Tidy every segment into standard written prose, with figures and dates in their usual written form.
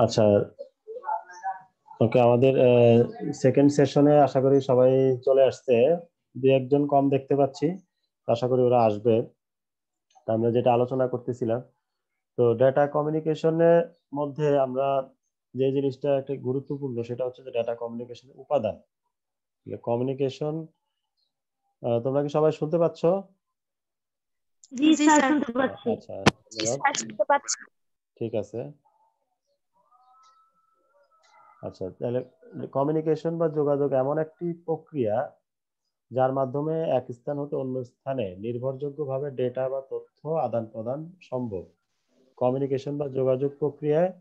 আচ্ছা, ওকে, আমাদের সেকেন্ড সেশনে আশা করি সবাই চলে আসছে। দু একজন কম দেখতে পাচ্ছি, আশা করি ওরা আসবে। তা আমরা যেটা আলোচনা করতেছিলাম, তো ডেটা কমিউনিকেশনের মধ্যে আমরা যে জিনিসটা একটা গুরুত্বপূর্ণ সেটা হচ্ছে যে ডেটা কমিউনিকেশনের উপাদান। কমিউনিকেশন, তোমরা কি সবাই শুনতে পাচ্ছ? জি স্যার, শুনতে পাচ্ছি। আচ্ছা, ধন্যবাদ। ঠিক আছে। আচ্ছা, তাহলে কমিউনিকেশন বা যোগাযোগ এমন একটি প্রক্রিয়া যার মাধ্যমে এক স্থান হতে অন্য স্থানে নির্ভরযোগ্যভাবে ডেটা বা তথ্য আদান প্রদান সম্ভব। কমিউনিকেশন বা যোগাযোগ প্রক্রিয়ায়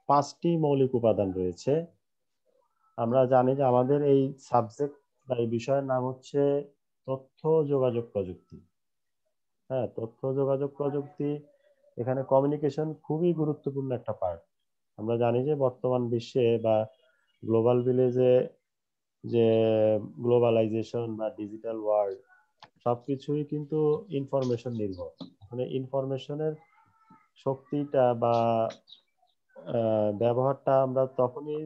5টি মৌলিক উপাদান রয়েছে। আমরা জানি যে আমাদের এই সাবজেক্ট বা এই বিষয়ের নাম হচ্ছে তথ্য যোগাযোগ প্রযুক্তি। হ্যাঁ, তথ্য যোগাযোগ প্রযুক্তি, এখানে কমিউনিকেশন খুবই গুরুত্বপূর্ণ একটা পার্ট। আমরা জানি যে বর্তমান বিশ্বে বা গ্লোবাল ভিলেজে যে গ্লোবালাইজেশন বা ডিজিটাল ওয়ার্ল্ড, সবকিছুই কিন্তু ইনফরমেশন নির্ভর। মানে ইনফরমেশনের শক্তিটা বা ব্যবহারটা আমরা তখনই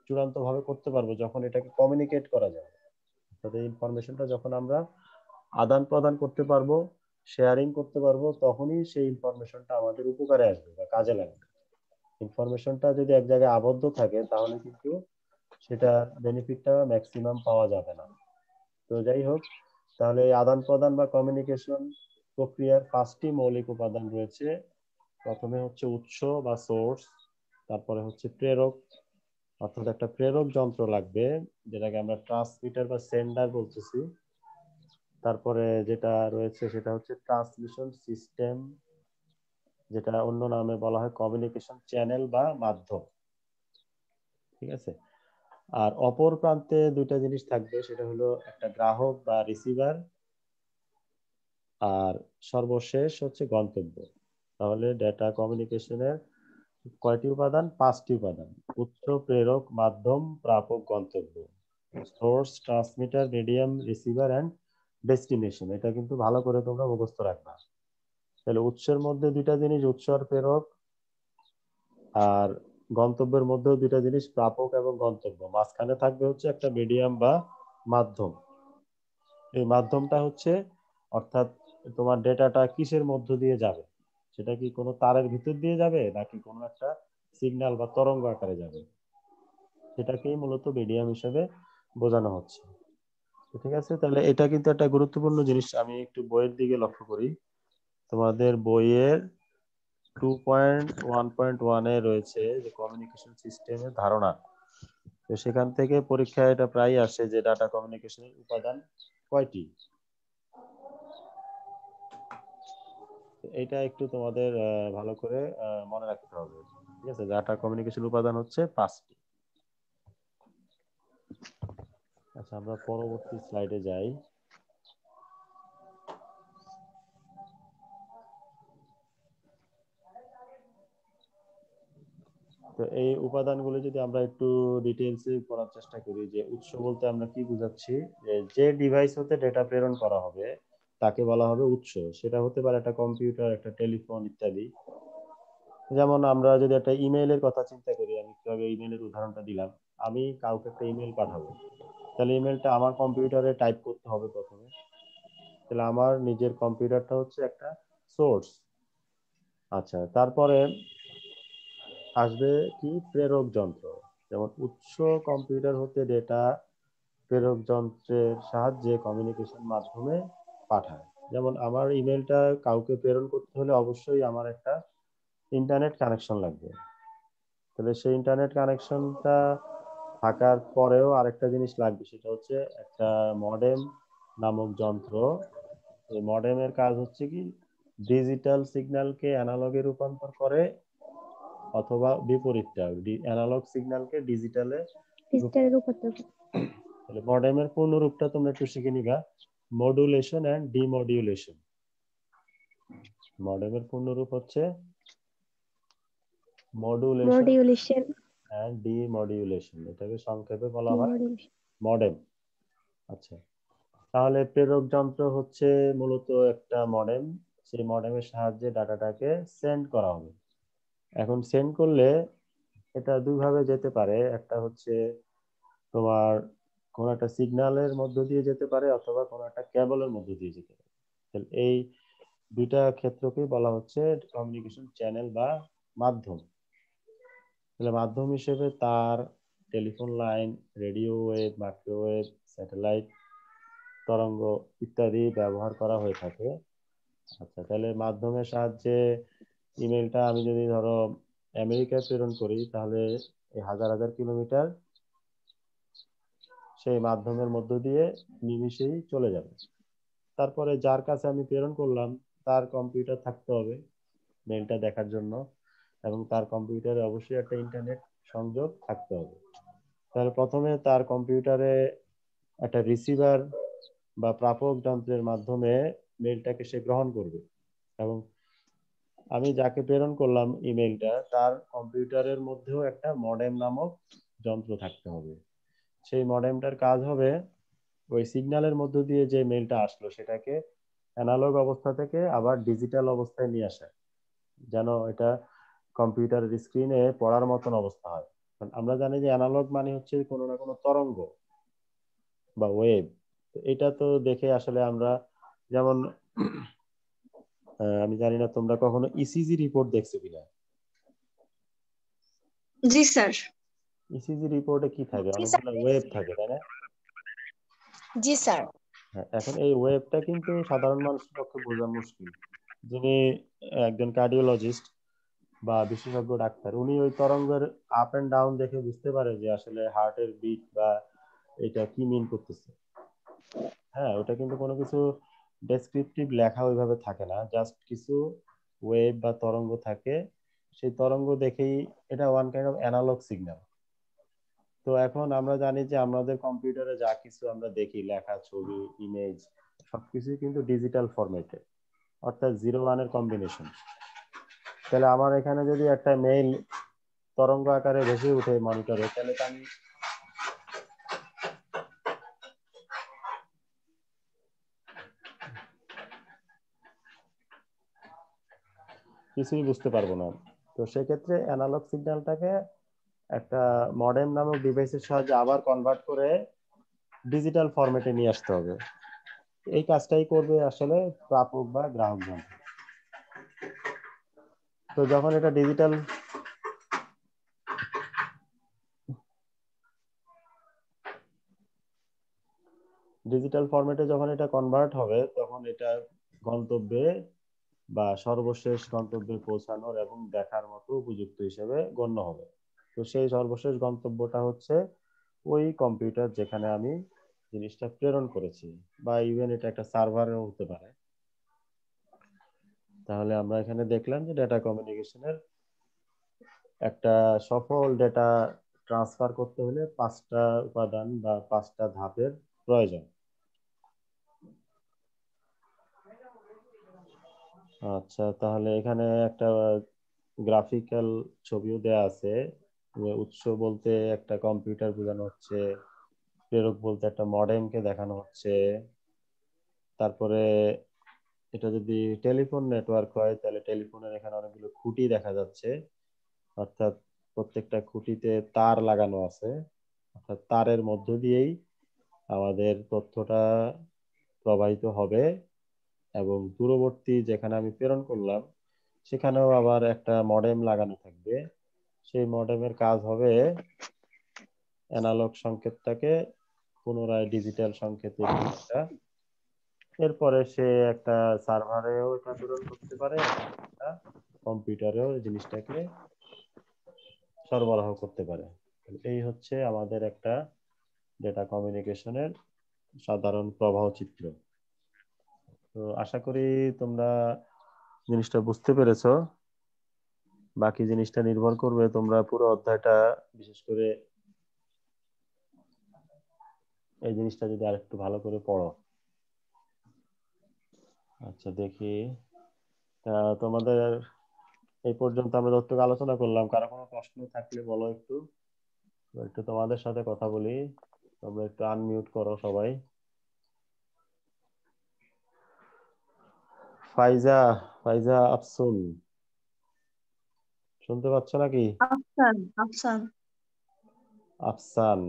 চূড়ান্ত ভাবে করতে পারবো যখন এটাকে কমিউনিকেট করা যাবে। তাদের ইনফরমেশনটা যখন আমরা আদান প্রদান করতে পারবো, শেয়ারিং করতে পারবো, তখনই সেই ইনফরমেশনটা আমাদের উপকারে আসবে বা কাজে লাগবে। ইনফরমেশনটা যদি এক জায়গায় আবদ্ধ থাকে তাহলে কিন্তু সেটা বেনিফিটটা ম্যাক্সিমাম পাওয়া যাবে না। তো যাই হোক, তাহলে এই আদান প্রদান বা কমিউনিকেশন প্রক্রিয়ার 5টি মৌলিক উপাদান রয়েছে। প্রথমে হচ্ছে উৎস বা সোর্স, তারপরে হচ্ছে প্রেরক, অর্থাৎ একটা প্রেরক যন্ত্র লাগবে যেটাকে আমরা ট্রান্সমিটার বা সেন্ডার বলতেছি। তারপরে যেটা রয়েছে সেটা হচ্ছে ট্রান্সমিশন সিস্টেম, যেটা অন্য নামে বলা হয় কমিউনিকেশন চ্যানেল বা মাধ্যম। ঠিক আছে। আর অপর প্রান্তে দুইটা জিনিস থাকবে, সেটা হলো একটা গ্রাহক বা রিসিভার, আর সর্বশেষ হচ্ছে গন্তব্য। তাহলে ডেটা কমিউনিকেশনের কয়টি উপাদান? 5টি উপাদান। উৎস, প্রেরক, মাধ্যম, প্রাপক, গন্তব্য। Source, transmitter, medium, receiver and destination. এটা কিন্তু ভালো করে তোমরা মুখস্থ রাখবা। তাহলে উৎসের মধ্যে দুইটা জিনিস, উৎস আর প্রেরক, আর গন্তব্যের মধ্যেও দুইটা জিনিস, প্রাপক এবং গন্তব্য। মাঝখানে থাকবে হচ্ছে একটা মিডিয়াম বা মাধ্যম। এই মাধ্যমটা হচ্ছে, অর্থাৎ তোমার ডেটাটা কিসের মধ্য দিয়ে যাবে, সেটা কি কোনো তারের ভিতর দিয়ে যাবে নাকি কোনো একটা সিগন্যাল বা তরঙ্গ আকারে যাবে, সেটাকেই মূলত মিডিয়াম হিসেবে বোঝানো হচ্ছে। ঠিক আছে, তাহলে এটা কিন্তু একটা গুরুত্বপূর্ণ জিনিস। আমি একটু বইয়ের দিকে লক্ষ্য করি। তোমাদের বইয়ের 2.1.1 এ রয়েছে যে কমিউনিকেশন সিস্টেমের ধারণা। তো সেখান থেকে পরীক্ষায় এটা প্রায় আসে যে ডাটা কমিউনিকেশনের উপাদান কয়টি। এটা একটু তোমাদের ভালো করে মনে রাখতে হবে। ঠিক আছে, ডাটা কমিউনিকেশন উপাদান হচ্ছে 5টি। আচ্ছা, আমরা পরবর্তী স্লাইডে যাই। তো এই উপাদানগুলো যদি আমরা একটু ডিটেইলসে পড়ার চেষ্টা করি, যে উৎস বলতে আমরা কি বুঝাচ্ছি, যে ডিভাইস হতে ডেটা প্রেরণ করা হবে তাকে বলা হবে উৎস। সেটা হতে পারে একটা কম্পিউটার, একটা টেলিফোন ইত্যাদি। যেমন আমরা যদি একটা ইমেইলের কথা চিন্তা করি, আমি একটু আগে ইমেইলের উদাহরণটা দিলাম। আমি কাউকে একটা ইমেইল পাঠাবো, তাহলে ইমেইলটা আমার কম্পিউটারে টাইপ করতে হবে প্রথমে। তাহলে আমার নিজের কম্পিউটারটা হচ্ছে একটা সোর্স। আচ্ছা, তারপরে আসবে কি, প্রেরক যন্ত্র। যেমন উৎস কম্পিউটার হতে ডেটা প্রেরক যন্ত্রের সাহায্যে কমিউনিকেশন মাধ্যমে পাঠায়। যেমন আমার ইমেলটা কাউকে প্রেরণ করতে হলে অবশ্যই আমার একটা ইন্টারনেট কানেকশন লাগবে। তাহলে সেই ইন্টারনেট কানেকশনটা থাকার পরেও আরেকটা জিনিস লাগবে, সেটা হচ্ছে একটা মডেম নামক যন্ত্র। এই মডেমের কাজ হচ্ছে কি, ডিজিটাল সিগন্যালকে অ্যানালগে রূপান্তর করে, অথবা বিপরীতটা, অ্যানালগ সিগন্যালকে ডিজিটালে। তাহলে মডেমের পূর্ণ রূপটা তোমরা একটু শিখে নিবা, মডুলেশন এন্ড ডিমডুলেশন। মডেমের পূর্ণ রূপ হচ্ছে মডুলেশন এন্ড ডিমডুলেশন, এটাকে সংক্ষেপে বলা হয় মডেম। আচ্ছা, তাহলে প্রেরক যন্ত্র হচ্ছে মূলত একটা মডেম। সেই মডেমের সাহায্যে ডাটাটাকে সেন্ড করা হবে। এখন সেন্ড করলে এটা দুইভাবে যেতে পারে, একটা হচ্ছে তোমার কোন একটা সিগন্যালের মধ্য দিয়ে যেতে পারে অথবা কোন একটা কেবলের মধ্য দিয়ে যেতে পারে। তাহলে এই দুইটা ক্ষেত্রকেই বলা হচ্ছে কমিউনিকেশন চ্যানেল বা মাধ্যম। তাহলে মাধ্যম হিসেবে তার, telephone line, radio wave, microwave, satellite তরঙ্গ ইত্যাদি ব্যবহার করা হয়ে থাকে। আচ্ছা, তাহলে মাধ্যমের সাহায্যে ইমেলটা আমি যদি ধরো আমেরিকায় প্রেরণ করি, তাহলে এই হাজার হাজার কিলোমিটার সেই মাধ্যমের মধ্য দিয়ে নিমিষেই চলে যাবে। তারপরে যার কাছে আমি প্রেরণ করলাম তার কম্পিউটার থাকতে হবে মেলটা দেখার জন্য, এবং তার কম্পিউটারে অবশ্যই একটা ইন্টারনেট সংযোগ থাকতে হবে। তাহলে প্রথমে তার কম্পিউটারে একটা রিসিভার বা প্রাপক যন্ত্রের মাধ্যমে মেলটাকে সে গ্রহণ করবে, এবং আমি যাকে প্রেরণ করলাম ইমেলটা তার কম্পিউটারের মধ্যেও একটা মডেম নামক যন্ত্র থাকতে হবে। সেই মডেমটার কাজ হবে ওই সিগন্যালের মধ্য দিয়ে যে মেলটা আসলো সেটাকে অ্যানালগ অবস্থা থেকে আবার ডিজিটাল অবস্থায় নিয়ে আসা, যেন এটা কম্পিউটারের স্ক্রিনে পড়ার মতন অবস্থা হয়। কারণ আমরা জানি যে অ্যানালগ মানে হচ্ছে কোনো না কোনো তরঙ্গ বা ওয়েভ। এটা তো দেখে আসলে আমরা যেমন আমি জানি না তোমরা কখনো ইসিজি রিপোর্ট দেখছো কিনা। জি স্যার। ইসিজি রিপোর্টে কি থাকে? জি স্যার অনেকগুলো ওয়েভ দেখছি। থাকে, তাই না? জি স্যার। হ্যাঁ, এখন এই ওয়েভটা কিন্তু সাধারণ মানুষের পক্ষে বোঝা মুশকিল। যিনি একজন কার্ডিওলজিস্ট বা বিশেষজ্ঞ ডাক্তার, উনি ওই তরঙ্গের আপ এন্ড ডাউন দেখে বুঝতে পারে যে আসলে হার্টের বিট বা এটা কি মিন করতেছে। হ্যাঁ, ওটা কিন্তু কোনো কিছু ডেসক্রিপটিভ লেখা ওইভাবে থাকে না, জাস্ট কিছু ওয়েভ বা তরঙ্গ থাকে। সেই তরঙ্গ দেখেই এটা one kind of analogue signal. তো এখন আমরা জানি যে আমাদের কম্পিউটারে যা কিছু আমরা দেখি, লেখা, ছবি, ইমেজ, সবকিছুই কিন্তু ডিজিটাল ফরম্যাটে, অর্থাৎ 0-1 কম্বিনেশন। তাহলে আমার এখানে যদি একটা মেইল তরঙ্গ আকারে ভেসে উঠে মনিটরে, তাহলে তো আমি কিছুই বুঝতে পারবো না। তো সেক্ষেত্রে অ্যানালগ সিগন্যালটাকে একটা মডেম নামক ডিভাইসের সাহায্যে আবার কনভার্ট করে ডিজিটাল ফরম্যাটে নিয়ে আসতে হবে। এই কাজটাই করবে আসলে প্রাপক বা গ্রাহক যন্ত্র। তো যখন এটা ডিজিটাল ফরম্যাটে যখন এটা কনভার্ট হবে, তখন এটা গন্তব্যে বা সর্বশেষ গন্তব্যে পৌঁছানোর এবং দেখার মতো উপযুক্ত হিসেবে গণ্য হবে। তো সেই সর্বশেষ গন্তব্যটা হচ্ছে ওই কম্পিউটার যেখানে আমি জিনিসটা প্রেরণ করেছি, বা ইভেন এটা একটা সার্ভারও হতে পারে। তাহলে আমরা এখানে দেখলাম যে ডেটা কমিউনিকেশনের একটা সফল ডেটা ট্রান্সফার করতে হলে 5টা উপাদান বা 5টা ধাপের প্রয়োজন। আচ্ছা, তাহলে এখানে একটা গ্রাফিক্যাল ছবিও দেয়া আছে। উৎস বলতে একটা কম্পিউটার বোঝানো হচ্ছে, প্রেরক বলতে একটা মডেমকে দেখানো হচ্ছে। তারপরে এটা যদি টেলিফোন নেটওয়ার্ক হয় তাহলে টেলিফোনের এখানে অনেকগুলো খুঁটি দেখা যাচ্ছে, অর্থাৎ প্রত্যেকটা খুঁটিতে তার লাগানো আছে, অর্থাৎ তারের মধ্য দিয়েই আমাদের তথ্যটা প্রবাহিত হবে। এবং দূরবর্তী যেখানে আমি প্রেরণ করলাম সেখানেও আবার একটা মডেম লাগানো থাকবে। সেই মডেমের কাজ হবে অ্যানালগ সংকেতটাকে পুনরায় ডিজিটাল সংকেতে নিয়ে আসা। এরপরে সে একটা সার্ভারেও এটা প্রেরণ করতে পারে, একটা কম্পিউটারেও জিনিসটাকে সরবরাহ করতে পারে। এই হচ্ছে আমাদের একটা ডেটা কমিউনিকেশনের সাধারণ প্রবাহ চিত্র। তো আশা করি তোমরা জিনিসটা বুঝতে পেরেছো। বাকি জিনিসটা নির্ভর করবে তোমরা পুরো অধ্যায়টা, বিশেষ করে এই জিনিসটা যদি আরেকটু ভালো করে পড়ো। আচ্ছা, দেখি তোমাদের এই পর্যন্ত আমরা যতটুকু আলোচনা করলাম, কারো কোনো প্রশ্ন থাকলে বলো একটু। একটু তোমাদের সাথে কথা বলি, তোমরা একটু আনমিউট করো সবাই। ফাইজা ফাইজা আফসুন, শুনতে পাচ্ছ নাকি? আফসান আফসান আফসান,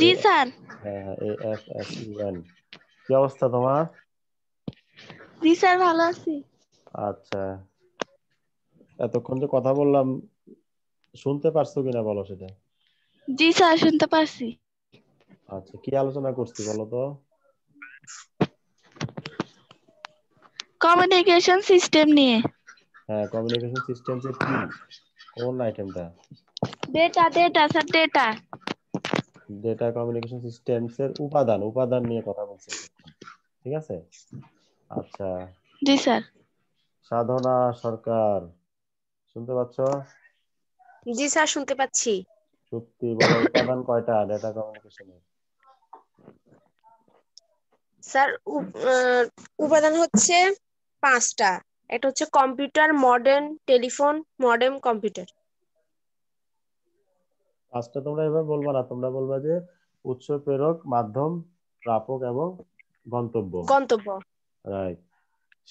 জি স্যার। হ্যাঁ হ্যাঁ, AFSUN। কি অবস্থা তোমার? জি স্যার, ভালো আছি। আচ্ছা, এতক্ষণ যে কথা বললাম শুনতে পারছো কিনা বলো সেটা। জি স্যার, শুনতে পারছি। আচ্ছা, কি আলোচনা করছি বলো তো? কমিউনিকেশন সিস্টেম নিয়ে। হ্যাঁ, কমিউনিকেশন সিস্টেমস এর কি, কোন আইটেমটা? Data data sir, data. Data communication systems এর উপাদান উপাদান নিয়ে কথা বলছি এতক্ষণ। ঠিক আছে। আচ্ছা, জি স্যার। সাধনা সরকার, শুনতে পাচ্ছ? জি স্যার, শুনতে পাচ্ছি। সত্যি বলো, উপাদান কয়টা ডেটা কমিউনিকেশনের? স্যার উপাদান হচ্ছে 5টা। এটা হচ্ছে computer, modem, telephone, modem, computer. পাঁচটা তোমরা এবার বলবা না, তোমরা বলবা যে উৎস, প্রেরক, মাধ্যম, প্রাপক এবং গন্তব্য। গন্তব্য। রাইট।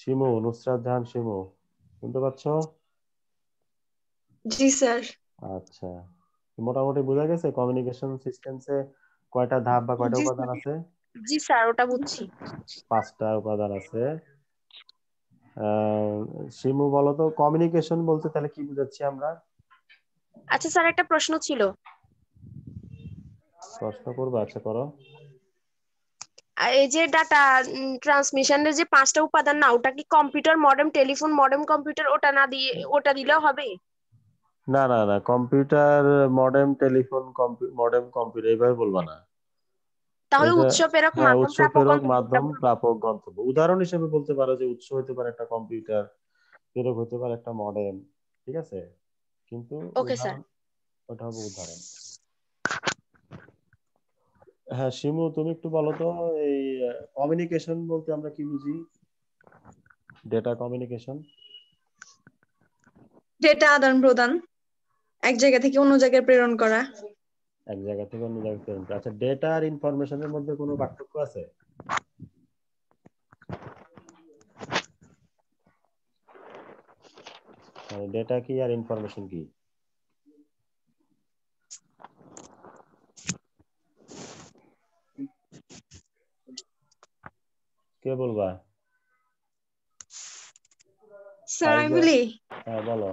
শিমু, নুসরাত জাহান শিমু, শুনতে পাচ্ছ? জি স্যার। আচ্ছা, মোটামুটি বোঝা গেছে কমিউনিকেশন সিস্টেমসে কয়টা ধাপ বা কয়টা জি উপাদান স্যার। আছে? জি স্যার, ওটা বুঝছি। 5টা উপাদান আছে। শিমু বলো তো, কমিউনিকেশন বলতে তাহলে কি বুঝাচ্ছি আমরা? আচ্ছা স্যার, একটা প্রশ্ন ছিল। প্রশ্ন করবো, আচ্ছা করো। এই যে ডাটা ট্রান্সমিশনের যে 5টা উপাদান, না ওটা কি computer, modem, telephone, modem, computer, ওটা না দিয়ে ওটা দিলেও হবে? না না না, computer, modem, telephone, modem, computer এইভাবে বলবা না। তাহলে এটা, উৎস, প্রেরক, হ্যাঁ, মাধ্যম, উৎস, প্রাপক, প্রেরক, গন্তব্যটা মাধ্যম, বলবো। প্রাপক, গন্তব্য। উদাহরণ হিসেবে বলতে পারো যে উৎস হতে পারে একটা কম্পিউটার, প্রেরক হতে পারে একটা মডেম। ঠিক আছে, কিন্তু ওকে স্যার। উদাহরণ, ওটা হবে উদাহরণ। হ্যাঁ শিমু, তুমি একটু বলো তো, এই কমিউনিকেশন বলতে আমরা কি বুঝি? Data communication. ডেটা আদান প্রদান, এক জায়গা থেকে অন্য জায়গায় প্রেরণ করা। এক জায়গা থেকে অন্য জায়গায় প্রেরণ করা। আচ্ছা, ডেটা আর ইনফরমেশনের মধ্যে কোনো পার্থক্য আছে? ডেটা কি আর ইনফরমেশন কি? কে বলবা? স্যার আমি ফাইজা, বলি, হ্যাঁ বলো।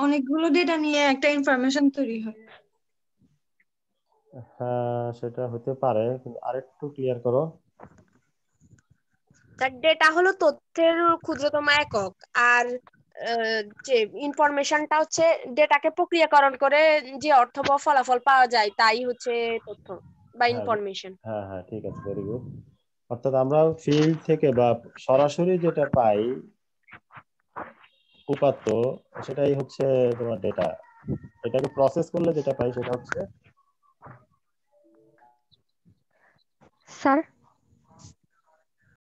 অনেকগুলো ডেটা নিয়ে একটা ইনফরমেশন তৈরি হয়। হ্যাঁ সেটা হতে পারে, কিন্তু আরেকটু ক্লিয়ার করো। তার ডেটা হলো তথ্যের ক্ষুদ্রতম একক, আর যে ইনফরমেশনটা হচ্ছে ডেটাকে প্রক্রিয়াকরণ করে যে অর্থ বা ফলাফল পাওয়া যায়, তাই হচ্ছে তথ্য বা হ্যাঁ ইনফরমেশন। হ্যাঁ হ্যাঁ, ঠিক আছে, ভেরি গুড। অর্থাৎ আমরা ফিল্ড থেকে বা সরাসরি যেটা পাই উপাত্ত, সেটাই হচ্ছে তোমার ডেটা। এটাকে প্রসেস করলে যেটা পাই সেটা হচ্ছে। স্যার